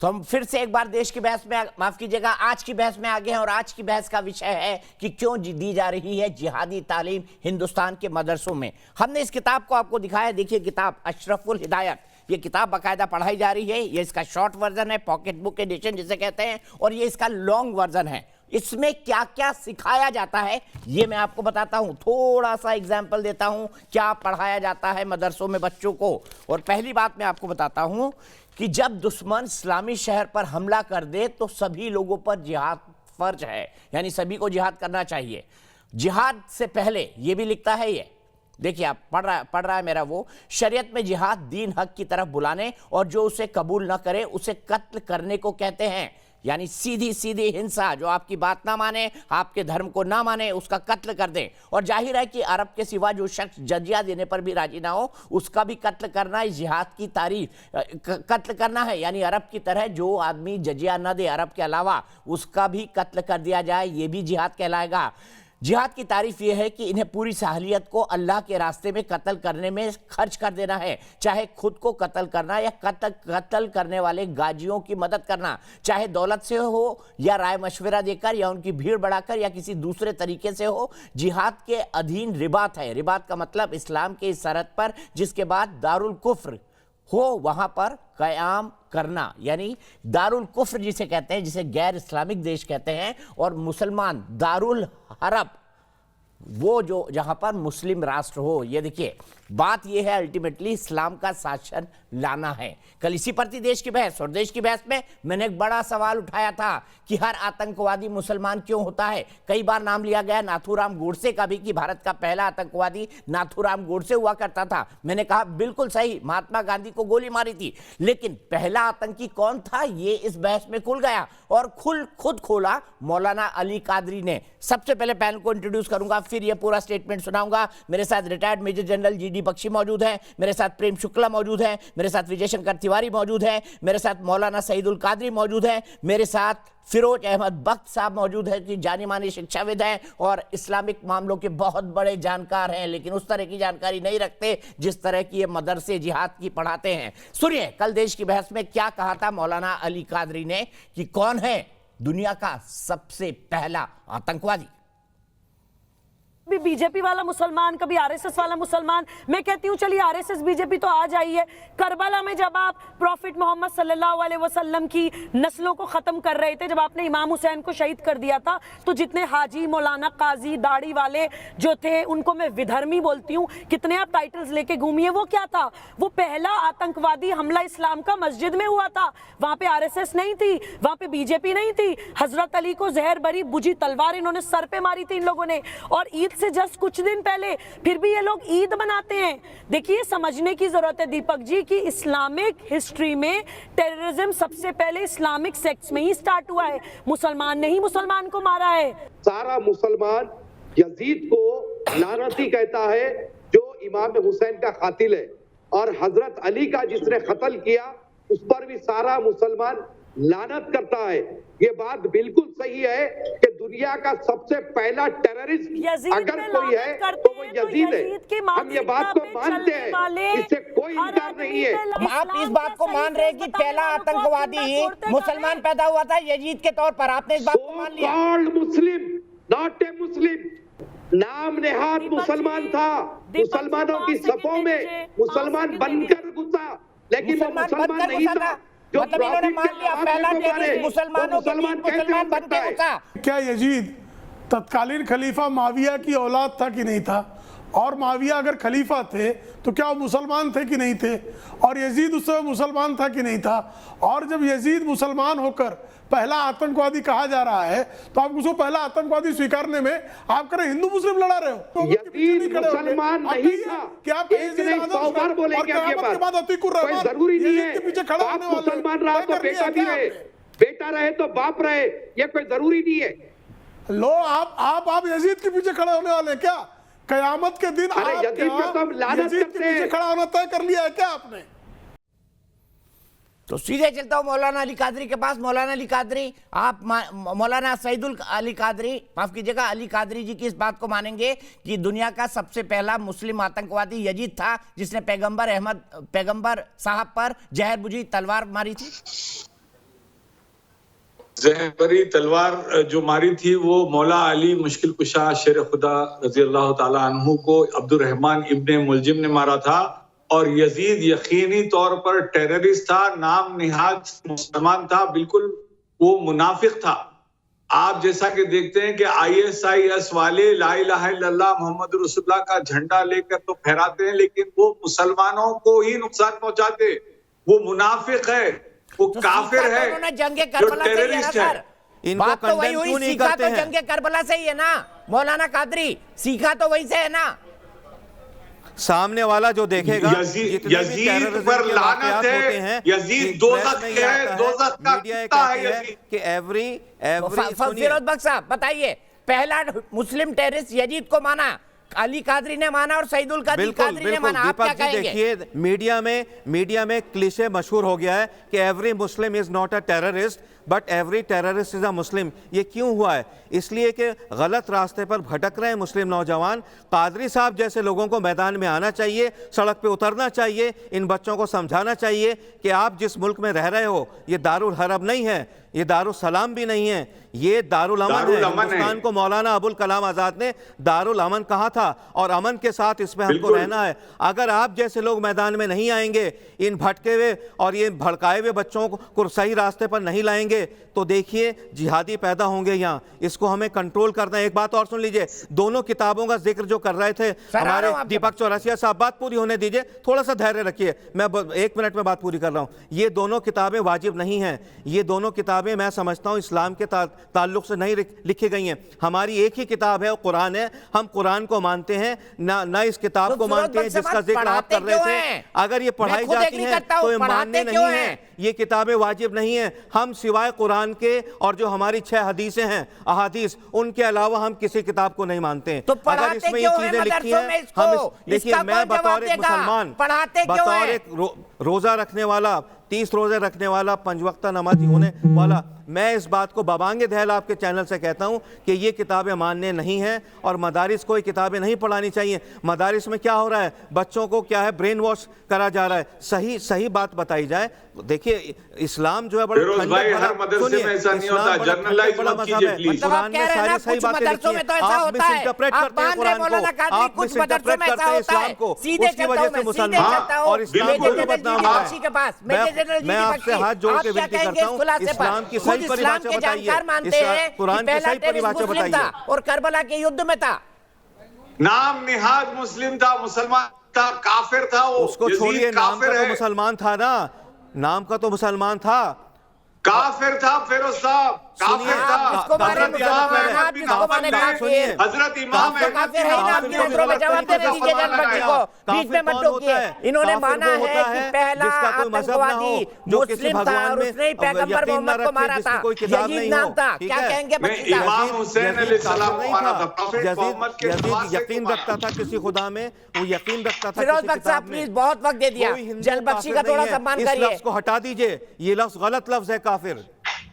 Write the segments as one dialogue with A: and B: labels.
A: तो हम फिर से एक बार देश की बहस में, माफ कीजिएगा, आज की बहस में आगे हैं और आज की बहस का विषय है कि क्यों दी जा रही है जिहादी तालीम हिंदुस्तान के मदरसों में। हमने इस किताब को आपको दिखाया, देखिए किताब अशरफुल हिदायत, ये किताब बाकायदा पढ़ाई जा रही है। ये इसका शॉर्ट वर्जन है, पॉकेट बुक एडिशन जिसे कहते हैं, और ये इसका लॉन्ग वर्जन है। इसमें क्या क्या सिखाया जाता है ये मैं आपको बताता हूं, थोड़ा सा एग्जाम्पल देता हूं क्या पढ़ाया जाता है मदरसों में बच्चों को। और पहली बात मैं आपको बताता हूं कि जब दुश्मन इस्लामी शहर पर हमला कर दे तो सभी लोगों पर जिहाद फर्ज है, यानी सभी को जिहाद करना चाहिए। जिहाद से पहले ये भी लिखता है, ये देखिए आप पढ़ रहा है मेरा वो, शरीयत में जिहाद दीन हक की तरफ बुलाने और जो उसे कबूल ना करे उसे कत्ल करने को कहते हैं, यानी सीधी सीधी हिंसा, जो आपकी बात ना माने, आपके धर्म को ना माने, उसका कत्ल कर दें। और जाहिर है कि अरब के सिवा जो शख्स जजिया देने पर भी राजी ना हो उसका भी कत्ल करना इस जिहाद की तारीफ, कत्ल करना है, यानी अरब की तरह जो आदमी जजिया न दे अरब के अलावा उसका भी कत्ल कर दिया जाए, ये भी जिहाद कहलाएगा। जिहाद की तारीफ यह है कि इन्हें पूरी सहलियत को अल्लाह के रास्ते में कत्ल करने में खर्च कर देना है, चाहे खुद को कत्ल करना या कत्ल करने वाले गाजियों की मदद करना, चाहे दौलत से हो या राय मशवरा देकर या उनकी भीड़ बढ़ाकर या किसी दूसरे तरीके से हो। जिहाद के अधीन रिबात है, रिबात का मतलब इस्लाम के इस सरहद पर जिसके बाद दारुल कुफ्र हो वहां पर कयाम करना, यानी दारुल कुफ्र जिसे कहते हैं, जिसे गैर इस्लामिक देश कहते हैं, और मुसलमान दारुल हरब, वो जो जहां पर मुस्लिम राष्ट्र हो। ये देखिए बात ये है अल्टीमेटली इस्लाम का शासन लाना है। कल इसी प्रति देश की बहस और देश की बहस में मैंने एक बड़ा सवाल उठाया था कि हर आतंकवादी मुसलमान क्यों होता है। कई बार नाम लिया गया नाथूराम गोडसे का भी कि भारत का पहला आतंकवादी नाथूराम गोडसे हुआ करता था। मैंने कहा बिल्कुल सही, महात्मा गांधी को गोली मारी थी, लेकिन पहला आतंकी कौन था ये इस बहस में खुल गया और खुद खोला मौलाना अली कादरी ने। सबसे पहले पैनल को इंट्रोड्यूस करूंगा, फिर ये पूरा स्टेटमेंट सुनाऊंगा। मेरे साथ retired major general G D Bakshi मौजूद हैं, मेरे साथ प्रेम शुक्ला मौजूद हैं, मेरे साथ विजय शंकर तिवारी मौजूद हैं, मेरे साथ मौलाना सईदुल कादरी मौजूद हैं, मेरे साथ फिरोज अहमद बख्त साहब मौजूद हैं कि जानी मानी शिक्षाविद हैं और इस्लामिक मामलों के बहुत बड़े जानकार हैं, लेकिन उस तरह की जानकारी नहीं रखते जिस तरह की ये मदरसे जिहाद की पढ़ाते हैं। सुनिए कल देश की बहस में क्या कहा था मौलाना अली कादरी ने कि कौन है दुनिया का सबसे पहला आतंकवादी।
B: भी बीजेपी वाला मुसलमान, कभी आरएसएस वाला मुसलमान। मैं कहती हूँ चलिए आरएसएस बीजेपी तो आ जाइए, करबला में जब आप प्रॉफिट मोहम्मद सल्लल्लाहु अलैहि वसल्लम की नस्लों को खत्म कर रहे थे, जब आपने इमाम हुसैन को शहीद कर दिया था, तो जितने हाजी मौलाना काजी दाढ़ी वाले जो थे उनको मैं विधर्मी बोलती हूँ, कितने आप टाइटल्स लेके घूमिए, वो क्या था? वो पहला आतंकवादी हमला इस्लाम का मस्जिद में हुआ था। वहां पे आरएसएस नहीं थी, वहां पे बीजेपी नहीं थी। हजरत अली को जहर भरी बुझी तलवार इन्होंने सर पे मारी थी इन लोगों ने, और ईद से जस्ट कुछ दिन पहले फिर भी ये लोग ईद मनाते हैं। देखिए समझने की जरूरत है दीपक जी कि इस्लामिक हिस्ट्री में टेररिज्म सबसे पहले इस्लामिक सेक्ट्स में ही स्टार्ट हुआ है, मुसलमान ने ही मुसलमान को मारा है।
C: सारा मुसलमान यजीद को लानती कहता है जो इमाम हुसैन का कातिल है, और हजरत अली का जिसने कत्ल किया उस पर भी सारा मुसलमान लानत करता है। ये बात बिल्कुल सही है कि दुनिया का सबसे पहला टेररिस्ट अगर कोई है तो वो यजीद है। हम ये बात को मानते हैं, इससे कोई इनकार नहीं है।
A: आप इस बात को मान रहे हैं कि पहला आतंकवादी मुसलमान पैदा हुआ था यजीद के तौर पर, आपने इस बात को मान लिया?
C: मुस्लिम, नॉट ए मुस्लिम, नाम नेहाद मुसलमान था, मुसलमानों की सफों में मुसलमान बनकर घुसा, लेकिन वो मुसलमान नहीं था।
A: मतलब इन्होंने मान लिया पहला टेररिस्ट मुसलमानों के बीच मुसलमान बन के घुसा।
D: क्या यजीद तत्कालीन खलीफा माविया की औलाद था कि नहीं था? और माविया अगर खलीफा थे तो क्या वो मुसलमान थे कि नहीं थे? और यजीद उस समय मुसलमान था कि नहीं था? और जब यजीद मुसलमान होकर पहला आतंकवादी कहा जा रहा है तो आप उसको पहला आतंकवादी स्वीकारने में आप करें हिंदू मुस्लिम लड़ा रहे हो तो
C: यजीद मुसलमान नहीं था कि आप एक नहीं 100 बार बोलेंगे आपके पास, कोई जरूरी नहीं है आप मुसलमान रहा तो बेटा भी रहे, बेटा रहे तो बाप रहे, ये कोई जरूरी नहीं है।
D: लो आप यजीद के पीछे खड़े होने वाले हैं क्या? कयामत के दिन आप यजीद के पीछे खड़ा होना तय कर लिया है क्या आपने?
A: तो सीधे चलता हूं मौलाना अली कादरी के पास। मौलाना अली कादरी, आप मौलाना सईदुल अली कादरी, माफ कीजिएगा, अली कादरी जी की इस बात को मानेंगे कि दुनिया का सबसे पहला मुस्लिम आतंकवादी यजीद था जिसने पैगंबर साहब पर जहर बुझी तलवार मारी थी?
E: जहरी तलवार जो मारी थी वो मौला अली मुश्किल कुशा शेर खुदा रजी अल्लाह ताला अन्हु को अब्दुर्रहमान इब्ने मुलजिम ने मारा था। और यजीद यकीनी तौर पर टेररिस्ट था, नाम निहाद मुसलमान था, बिल्कुल वो मुनाफिक था। आप जैसा कि देखते हैं कि ISIS वाले ला इलाहा इल्लल्लाह मोहम्मद रसूलुल्लाह का झंडा लेकर तो फहराते हैं, लेकिन वो मुसलमानों को ही नुकसान पहुंचाते। वो मुनाफिक है, वो
A: तो
E: काफिर
A: सीखा तो
E: है,
A: उन्होंने जंगे
E: जो
A: करबला से ही है ना
E: टेररिस्ट है।
A: सर।
F: इनको
A: बात तो वही
F: condemn
A: हुई,
F: क्यों नहीं
A: सीखा
F: करते
A: तो
F: हैं?
A: जंगे करबला से ही है ना मौलाना कादरी, सीखा तो वही से है ना।
F: सामने वाला जो देखेगा
E: यजीद पर लानत है, यजीद दोज़ख है, दोज़ख का कुत्ता है यजीद।
F: कि एवरी
A: फिरोज बख्श साहब बताइए, पहला मुस्लिम टेररिस्ट यजीद को माना, अली कादरी ने माना और सईदुल कादरी कादरी ने माना, आप क्या
F: दीपक जी
A: कहेंगे?
F: देखिए, मीडिया में क्लीशे मशहूर हो गया है कि every Muslim is not a terrorist but every terrorist is a Muslim. ये क्यों हुआ है? इसलिए कि गलत रास्ते पर भटक रहे हैं मुस्लिम नौजवान। कादरी साहब जैसे लोगों को मैदान में आना चाहिए, सड़क पे उतरना चाहिए, इन बच्चों को समझाना चाहिए कि आप जिस मुल्क में रह रहे हो ये दारुल हरब नहीं है, ये दारुल सलाम भी नहीं है, ये दारुल अमन है। हिंदुस्तान को मौलाना अबुल कलाम आज़ाद ने दारुल अमन कहा था और अमन के साथ इसमें हमको रहना है। अगर आप जैसे लोग मैदान में नहीं आएंगे, इन भटके हुए और ये भड़काए हुए बच्चों को सही रास्ते पर नहीं लाएंगे तो देखिए जिहादी पैदा होंगे यहाँ। इसको हमें कंट्रोल करना है। एक बात और सुन लीजिए, दोनों किताबों का जिक्र जो कर रहे थे हमारे दीपक चौरसिया साहब, बात पूरी होने दीजिए, थोड़ा सा धैर्य रखिए, मैं 1 मिनट में बात पूरी कर रहा हूँ। ये दोनों किताबें वाजिब नहीं हैं, ये दोनों किताबें मैं समझता हूँ इस्लाम के ताल्लुक से नहीं लिखी गई हैं। हमारी एक ही किताब है, कुरान है, हम कुरान को मानते हैं ना इस किताब को मानते हैं जिसका जिक्र आप कर रहे थे। अगर ये पढ़ाई जाती है तो ये मानने नहीं है, ये किताबें वाजिब नहीं है। हम सिवाय कुरान के और जो हमारी 6 हदीसें हैं अहादीस, उनके अलावा हम किसी किताब को नहीं मानते हैं।
A: तो
F: अगर इसमें ये चीजें लिखी हैं, हम देखिए, मैं बतौर एक मुसलमान, बतौर एक रोजा रखने वाला, 30 रोजे रखने वाला, 5 वक्ता नमाजी होने वाला, मैं इस बात को बबांगे दहल आपके चैनल से कहता हूं कि ये किताबें मान्य नहीं हैं और मदारिस को ये किताबें नहीं पढ़ानी चाहिए। मदारिस में क्या हो रहा है, बच्चों को क्या है, ब्रेन वॉश करा जा रहा है। सही बात बताई जाए। देखिए, इस्लाम जो है बड़ा
E: फिरोज भाई, हर मदरसे में ऐसा नहीं होता, जनरलाइज मत कीजिए प्लीज।
F: कुरान में सारी सही बातें लिखी हैं, आप मिसइंटरप्रेट करते हैं कुरान को, आप मिसइंटरप्रेट करते हैं इस्लाम को, उसकी वजह से मुसलमान और इस्लाम को बदनाम हो रहा है। मैं आपसे हाथ जोड़ के विनती करता हूँ, इस्लाम की सही परिभाषा बताइए, कुरान की सही परिभाषा बताइए।
A: और करबला के युद्ध में था,
E: नाम निहाद मुस्लिम था, मुसलमान था, काफिर था वो।
F: उसको छोड़िए, नाम का तो मुसलमान था ना, नाम का तो मुसलमान था,
E: काफिर था फिरोज साहब, काफिर था। हजरत इमाम
A: इन्होंने माना है कि पहला आतंकवादी मुस्लिम था और उसने पैगंबर मोहम्मद को मारा था, यजीद नाम था। क्या कहेंगे?
E: इमाम हुसैन अलैहिस्सलाम को मारा था, प्रॉफेट मोहम्मद के
F: यकीन रखता था किसी खुदा में, वो यकीन रखता था।
A: फिरोज बख्श साहब प्लीज, बहुत वक्त दे दिया, जलबख्शी का थोड़ा सम्मान करिए।
F: इस लफ्ज को हटा दीजिए, ये लफ्ज गलत लफ्ज है, काफिर।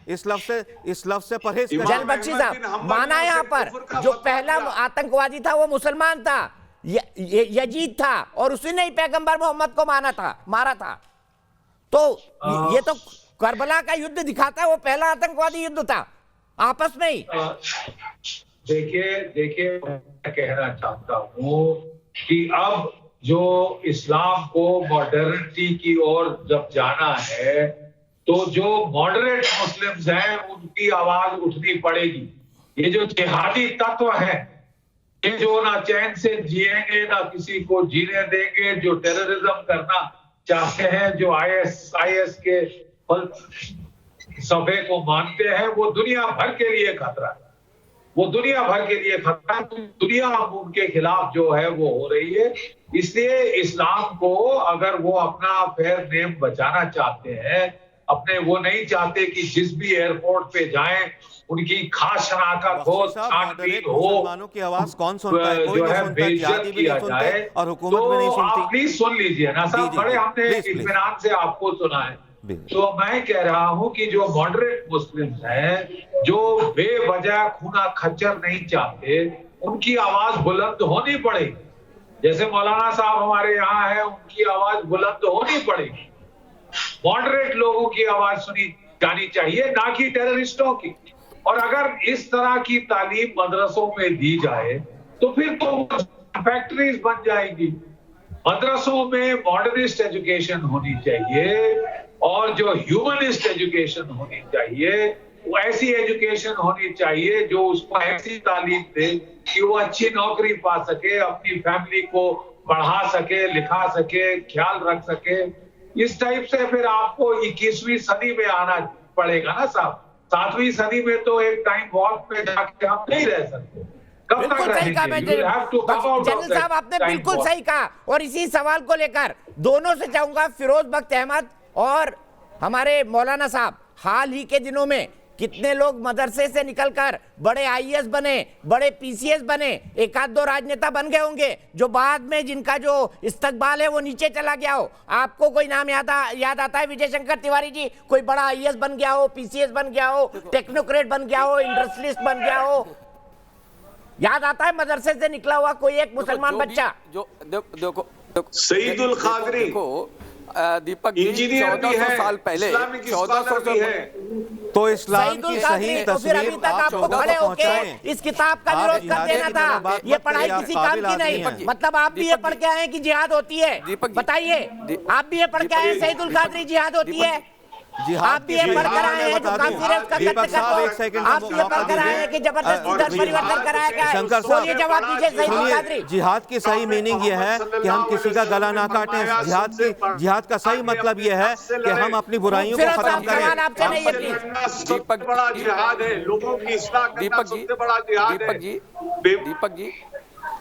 F: इस लफ्ज से परहेज करिए।
A: जलबख्शी साहब, माना यहाँ पर जो पहला आतंकवादी था वो मुसलमान था, यजीद था और उसने ही पैगंबर मोहम्मद को मारा था। तो ये तो करबला का युद्ध दिखाता है, वो पहला आतंकवादी युद्ध था आपस में ही।
G: देखिए मैं कहना चाहता हूँ कि अब जो इस्लाम को मॉडर्निटी की ओर जब जाना है तो जो मॉडरेट मुस्लिम्स हैं उनकी आवाज उठनी पड़ेगी। ये जो जिहादी तत्व है, ये जो ना चैन से जिएंगे ना किसी को जीने देंगे, जो टेररिज्म करना चाहते हैं, जो ISIS के सफे को मानते हैं, वो दुनिया भर के लिए खतरा है। वो दुनिया भर के लिए खतरा है। दुनिया उनके खिलाफ जो है वो हो रही है। इसलिए इस्लाम को अगर वो अपना फेयर नेम बचाना चाहते हैं, अपने वो नहीं चाहते कि जिस भी एयरपोर्ट पे जाएं उनकी खास शनाख्त हो, छानबीन हो,
F: मुसलमानों की आवाज कौन सुनता है? कोई नहीं सुनता, जिहादी भी नहीं सुनते और हुकूमत भी नहीं सुनती।
G: आप प्लीज सुन लीजिए ना साहब, बड़े हमने इत्मीनान से आपको सुना है। तो मैं कह रहा हूं कि जो मॉडरेट मुस्लिम्स हैं, जो बेवजह खूना खच्चर नहीं चाहते, उनकी आवाज बुलंद होनी पड़ेगी। जैसे मौलाना साहब हमारे यहाँ है, उनकी आवाज बुलंद होनी पड़ेगी। मॉडरेट लोगों की आवाज सुनी जानी चाहिए, ना कि टेररिस्टों की। और अगर इस तरह की तालीम मदरसों में दी जाए तो फिर तो फैक्ट्रीज बन जाएंगी। मदरसों में मॉडर्निस्ट एजुकेशन होनी चाहिए और जो ह्यूमनिस्ट एजुकेशन होनी चाहिए, वो ऐसी एजुकेशन होनी चाहिए जो उसको ऐसी तालीम दे कि वो अच्छी नौकरी पा सके, अपनी फैमिली को पढ़ा सके, लिखा सके, ख्याल रख सके। इस टाइप से फिर आपको 21वीं सदी में आना पड़ेगा ना साहब। 7वीं सदी में तो एक टाइम वॉक पे जाके हम नहीं रह सकते। कब तक
A: बिल्कुल सही कहा जनरल साहब, आपने बिल्कुल सही कहा। और इसी सवाल को लेकर दोनों से चाहूंगा, फिरोज बख्त अहमद और हमारे मौलाना साहब, हाल ही के दिनों में कितने लोग मदरसे से निकलकर बड़े आईएएस बने, बड़े पीसीएस बने, एक आध दो राजनेता बन गए होंगे, जो बाद में जिनका जो इस्तकबाल है वो नीचे चला गया हो। आपको कोई नाम याद आता है? विजय शंकर तिवारी जी, कोई बड़ा आईएएस बन गया हो, पीसीएस बन गया हो, टेक्नोक्रेट बन गया हो, इंडस्ट्रियलिस्ट बन गया हो? याद आता है मदरसे से निकला हुआ कोई एक मुसलमान बच्चा?
H: जो देखो
E: सईदुल कादरी
H: दीपक जी, 1400 साल पहले, 1400
F: तो इस्लाम की सही
A: तो फिर अभी तक आपको खड़े होके इस किताब का विरोध कर देना था। ये पढ़ाई किसी काम की नहीं। मतलब आप भी ये पढ़ के आए कि जिहाद होती है? बताइए, आप भी ये पढ़ के आए सईदुल कादरी जिहाद होती है? आप भी ये पढ़ कर आए हैं जो काफिर है उसका कत्ल करना? आप भी ये पढ़ कर आए हैं कि जबरदस्ती धर्म परिवर्तन कराया गया है?
F: शंकर
A: तो ये जवाब दीजिए सईदुल कादरी।
F: जिहाद की सही मीनिंग ये है कि हम किसी का गला ना काटें। जिहाद का सही मतलब ये है कि हम अपनी बुराइयों को खत्म करें।
A: आपसे नहीं है प्लीज।
E: दीपक बड़ा जिहाद है, लोगों की इस्लाह करना सबसे बड़ा जिहाद है।
H: दीपक जी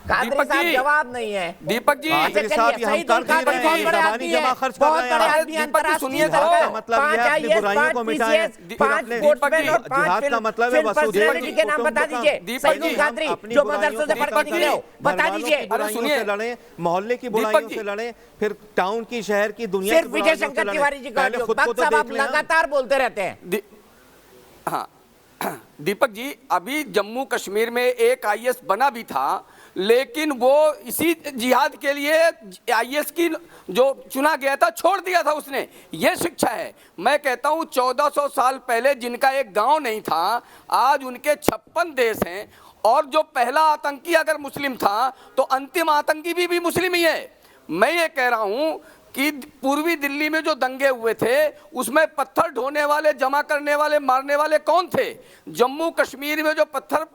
A: कादरी साहब जवाब नहीं है।
H: दीपक जी,
F: कादरी साहब ये हम कर नहीं रहे हैं, ज़बानी जमा खर्च कर रहे हैं।
H: दीपक जी सुनिए,
F: मतलब ये है अपनी बुराइयों को मिटाएं। जिहाद का मतलब है
A: पर्सनैलिटी के नाम बता दीजिए सईदुल कादरी, जो मदरसों से पढ़ के निकले हो, बता दीजिए।
F: से लड़े, मोहल्ले की बुराइयों से लड़े, फिर टाउन की, शहर की, दुनिया की
A: सिर्फ विजय शंकर तिवारी जी का आप लगातार बोलते रहते हैं।
H: हाँ दीपक जी, अभी जम्मू कश्मीर में एक आईएएस बना भी था, लेकिन वो इसी जिहाद के लिए आईएएस की जो चुना गया था छोड़ दिया था उसने। ये शिक्षा है। मैं कहता हूँ 1400 साल पहले जिनका एक गांव नहीं था, आज उनके 56 देश हैं। और जो पहला आतंकी अगर मुस्लिम था तो अंतिम आतंकी भी मुस्लिम ही है। मैं ये कह रहा हूँ कि पूर्वी दिल्ली में जो दंगे हुए थे उसमें पत्थर ढोने वाले, जमा करने वाले, मारने वाले कौन थे? जम्मू कश्मीर में जो पत्थर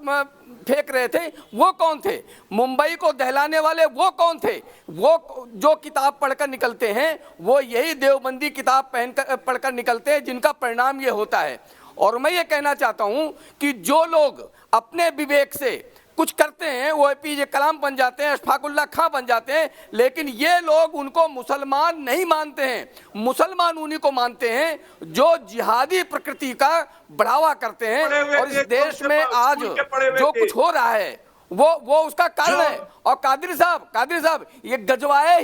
H: फेंक रहे थे वो कौन थे? मुंबई को दहलाने वाले वो कौन थे? वो जो किताब पढ़कर निकलते हैं वो यही देवबंदी किताब पढ़कर निकलते हैं, जिनका परिणाम ये होता है। और मैं ये कहना चाहता हूँ कि जो लोग अपने विवेक से कुछ करते हैं वो एपीजे कलाम बन जाते हैं, अशफाकुल्ला खां बन जाते हैं, लेकिन ये लोग उनको मुसलमान नहीं मानते हैं। मुसलमान उन्हीं को मानते हैं जो जिहादी प्रकृति का बढ़ावा करते हैं। और इस देश में आज जो कुछ हो रहा है वो उसका कारण है। और कादरी साहब ये गजवाए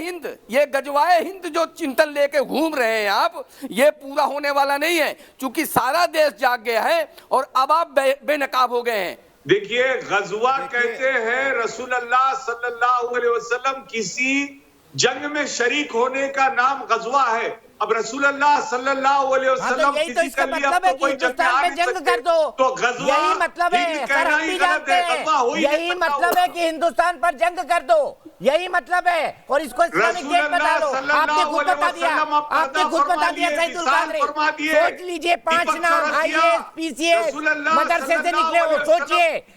H: हिंद जो चिंतन लेके घूम रहे हैं आप, ये पूरा होने वाला नहीं है, क्योंकि सारा देश जाग गया है और अब आप बेनकाब हो गए हैं।
E: देखिए, गजवा कहते हैं रसूलुल्लाह सल्लल्लाहु अलैहि वसल्लम किसी जंग में शरीक होने का नाम गजवा है। अब रसूलुल्लाह सल्लल्लाहु अलैहि वसल्लम
A: यही तो इसका मतलब है कि हिंदुस्तान में जंग कर दो,
E: तो गजवा
A: यही मतलब है। सर हम भी जानते हैं यही मतलब है कि हिंदुस्तान पर जंग कर दो, यही मतलब है। और इसको इस्लामिक देश बता दो। आपने खुद बता दिया सईदुल कादरी। सोच लीजिए 5 नाम आईएएस पीसीएस मदरसे से निकले हो।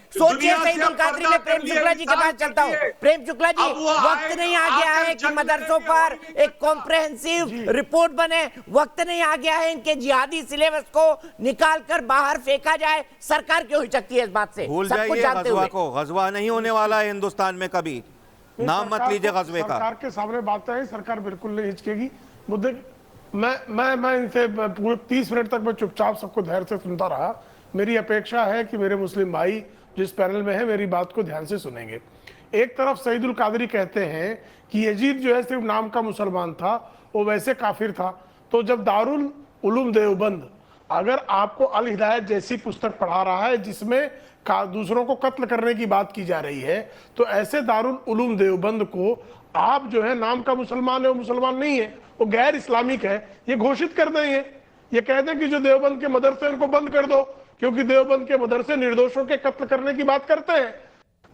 A: सोचिए सईदुल कादरी। मैं प्रेम शुक्ला जी के पास चलता हूँ। प्रेम शुक्ला जी, वक्त नहीं आ गया है कि मदरसों पर एक कॉम्प्रहेंसिव रिपोर्ट बने? वक्त नहीं आ गया है इनके जिहादी सिलेबस को निकाल कर बाहर फेंका जाए? सरकार क्यों हिचकती है इस बात से?
F: भूल जाइए गजवा को। गजवा नहीं होने वाला है हिंदुस्तान में कभी। नाम मत लीजिए गजवे का।
D: सरकार के सामने बातें हैं, सरकार बिल्कुल नहीं हिचकेगी। मुद्दे मैं इनसे पूरे 30 मिनट तक मैं चुपचाप सबको धैर्य से सुनता रहा। मेरी अपेक्षा है कि मेरे मुस्लिम भाई जिस पैनल में है मेरी बात को ध्यान से सुनेंगे। एक तरफ सईदुल कादरी कहते हैं कि यजीद जो है सिर्फ नाम का मुसलमान था, वो वैसे काफिर था। तो जब दारुल उलूम देवबंद अगर आपको अल हिदायत जैसी पुस्तक पढ़ा रहा है जिसमें दूसरों को कत्ल करने की बात की जा रही है, तो ऐसे दारुल उलूम देवबंद को आप जो है नाम का मुसलमान है वो मुसलमान नहीं है, वो गैर इस्लामिक है, ये घोषित कर देंगे। ये कहते हैं कि जो देवबंद के मदरसे उनको बंद कर दो, क्योंकि देवबंद के मदरसे निर्दोषों के कत्ल करने की बात करते हैं।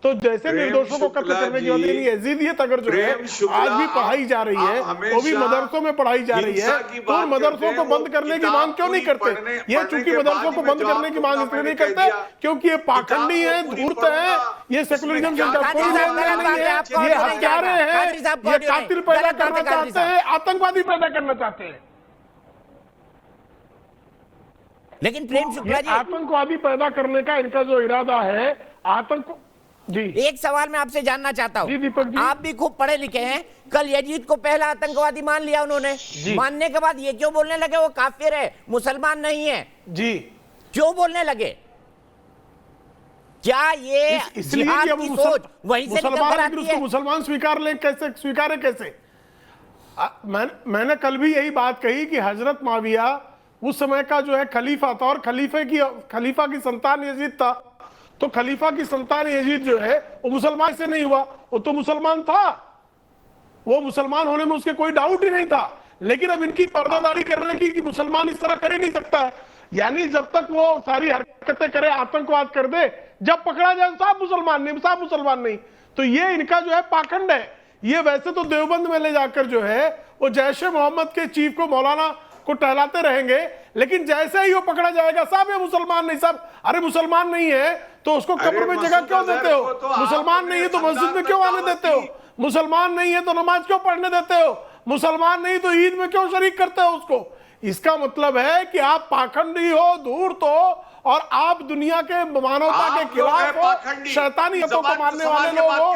D: तो जैसे निर्दोषों को कत्ल करने की बात, यानी यजीदियत अगर जो है आज भी पढ़ाई जा रही है, वो भी मदरसों में पढ़ाई जा रही है, तो उन मदरसों को बंद करने की मांग क्यों नहीं करते? ये चूंकि मदरसों को बंद करने की मांग इसलिए नहीं करते क्योंकि ये पाखंडी है, धूर्त है, ये सेकुलरिज्म से कोई लेन देन नहीं है, ये हत्यारे हैं, ये कातिल पैदा करना चाहते हैं, आतंकवादी पैदा करना चाहते हैं।
A: लेकिन प्रेम शुक्ला जी,
D: आतंकवादी पैदा करने का इनका जो इरादा है, आतंक जी।
A: एक सवाल मैं आपसे जानना चाहता हूँ,
D: दीपक जी,
A: आप भी खूब पढ़े लिखे हैं, कल यजीद को पहला आतंकवादी मान लिया उन्होंने, मानने के बाद ये क्यों बोलने लगे वो काफिर है, मुसलमान नहीं है
D: जी?
A: क्यों बोलने लगे? क्या ये
D: इसलिए
A: जिहाद
D: कि
A: की
D: अब
A: सोच वहीं से निकल कर आती है?
D: मुसलमान स्वीकार लें, कैसे स्वीकारे? कैसे? मैंने कल भी यही बात कही कि हजरत माविया उस समय का जो है खलीफा था, और खलीफा की संतान यजीद था। तो खलीफा की संतान यजीद जो है वो मुसलमान से नहीं हुआ, वो तो मुसलमान था, वो मुसलमान होने में उसके कोई डाउट ही नहीं था। लेकिन अब इनकी पर्दादारी करने की कि मुसलमान इस तरह कर ही नहीं सकता है, यानी जब तक वो सारी हरकतें करे, आतंकवाद कर दे, जब पकड़ा जाए साहब मुसलमान नहीं, साहब मुसलमान नहीं। तो ये इनका जो है पाखंड है। ये वैसे तो देवबंद में ले जाकर जो है वो जैश ए मोहम्मद के चीफ को, मौलाना को टहलाते रहेंगे, लेकिन जैसे ही वो पकड़ा जाएगा साहब ये मुसलमान नहीं, साहब अरे मुसलमान नहीं है तो उसको कब्र में जगह क्यों देते हो? मुसलमान नहीं है तो मस्जिद में क्यों आने देते हो? मुसलमान नहीं है तो नमाज क्यों पढ़ने देते हो? मुसलमान नहीं तो ईद में क्यों शरीक करते हो उसको? इसका मतलब है कि आप पाखंडी हो, धूर्त हो, और आप दुनिया के मानवता के खिलाफ हो, शैतानियतों को मानने वाले लोग हो।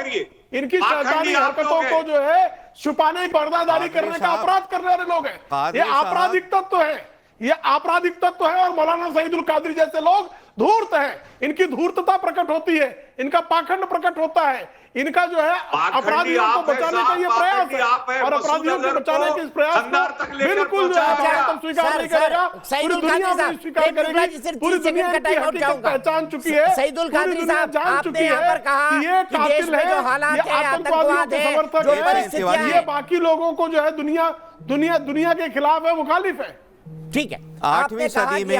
D: इनकी शैतानी हरकतों को जो है छुपाने, पर्दादारी करने का अपराध करने वाले लोग हैं। ये आपराधिक तत्व है, ये आपराधिक तत्व है। और मौलाना सईदुल कादरी जैसे लोग धूर्त हैं, इनकी धूर्तता प्रकट होती है, इनका पाखंड प्रकट होता है, इनका जो है अपराधियों को बचाने का ये प्रयास है, और अपराधियों को बचाने के इस प्रयास को बिल्कुल जो है भारत स्वीकार नहीं करेगा, पूरी दुनिया में स्वीकार करेगी, पूरी दुनिया की हकीकत पहचान चुकी है,
A: सईदुल
D: पूरी
A: कादरी
D: दुनिया
A: साहब,
D: जान
A: आपने
D: चुकी
A: यहाँ
D: है
A: पर कहा
D: कि ये
A: कि देश
D: कातिल
A: में जो
D: है,
A: हालात
D: ये
A: है,
D: आतंकवादियों
A: आतंकवाद
D: के
A: है,
D: समर्थक
A: जो
D: है,
A: परिस्थितियां
D: ये
A: हैं,
D: बाकी लोगों को जो है दुनिया के खिलाफ है, मुखालिफ है।
A: ठीक है।
F: 8वीं सदी में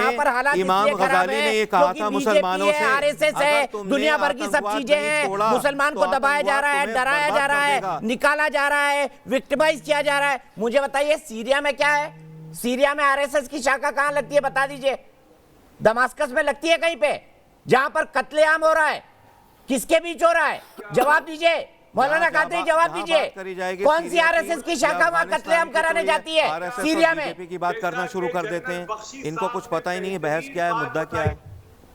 F: इमाम गजाली ने ये कहा था मुसलमानों से,
A: आरएसएस है, दुनिया भर की सब चीजें हैं, मुसलमान को दबाया जा रहा है, डराया जा रहा है, निकाला जा रहा है, विक्टिमाइज किया जा रहा है। मुझे बताइए सीरिया में क्या है? सीरिया में आरएसएस की शाखा कहां लगती है बता दीजिए? दमास्कस में लगती है कहीं पे, जहां पर कत्लेआम हो रहा है? किसके बीच हो रहा है? जवाब दीजिए मौलाना कादरी, जवाब दीजिए। कौन सी आरएसएस की शाखा वहां कत्लेआम कराने जाती है सीरिया में?
F: बीजेपी की बात करना शुरू कर देते हैं, इनको कुछ पता ही नहीं है बहस क्या है, मुद्दा क्या है।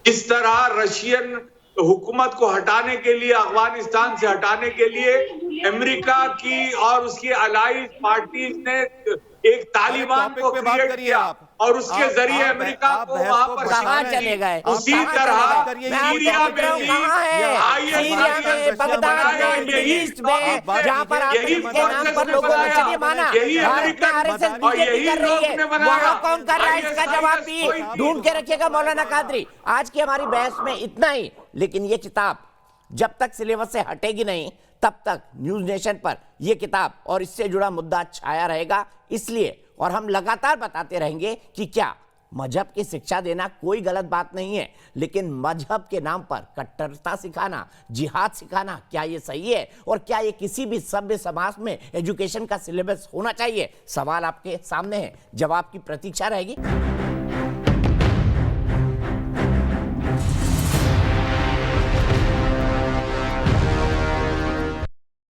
E: इस तरह रशियन हुकूमत को हटाने के लिए, अफगानिस्तान से हटाने के लिए अमेरिका की और उसकी अलाइज पार्टीज ने एक तालिबान को क्रिएट किया, और उसके जरिए अमेरिका को वहां पर
A: कहां चले गए?
E: उसी तरह सीरिया में
A: सीरिया में, बगदाद में, मिडिल ईस्ट में, जहां पर आतंक के नाम पर लोगों ने चलिए माना भारत में आरएसएस बीजेपी कर रही है, वहां कौन कर रहा है? इसका जवाब भी ढूंढ के रखिएगा मौलाना कादरी। आज की हमारी बहस में इतना ही, लेकिन ये किताब जब तक सिलेबस से हटेगी नहीं तब तक न्यूज नेशन पर यह किताब और इससे जुड़ा मुद्दा छाया रहेगा। इसलिए और हम लगातार बताते रहेंगे कि क्या मजहब की शिक्षा देना कोई गलत बात नहीं है, लेकिन मजहब के नाम पर कट्टरता सिखाना, जिहाद सिखाना, क्या ये सही है? और क्या ये किसी भी सभ्य समाज में एजुकेशन का सिलेबस होना चाहिए? सवाल आपके सामने है, जवाब की प्रतीक्षा रहेगी।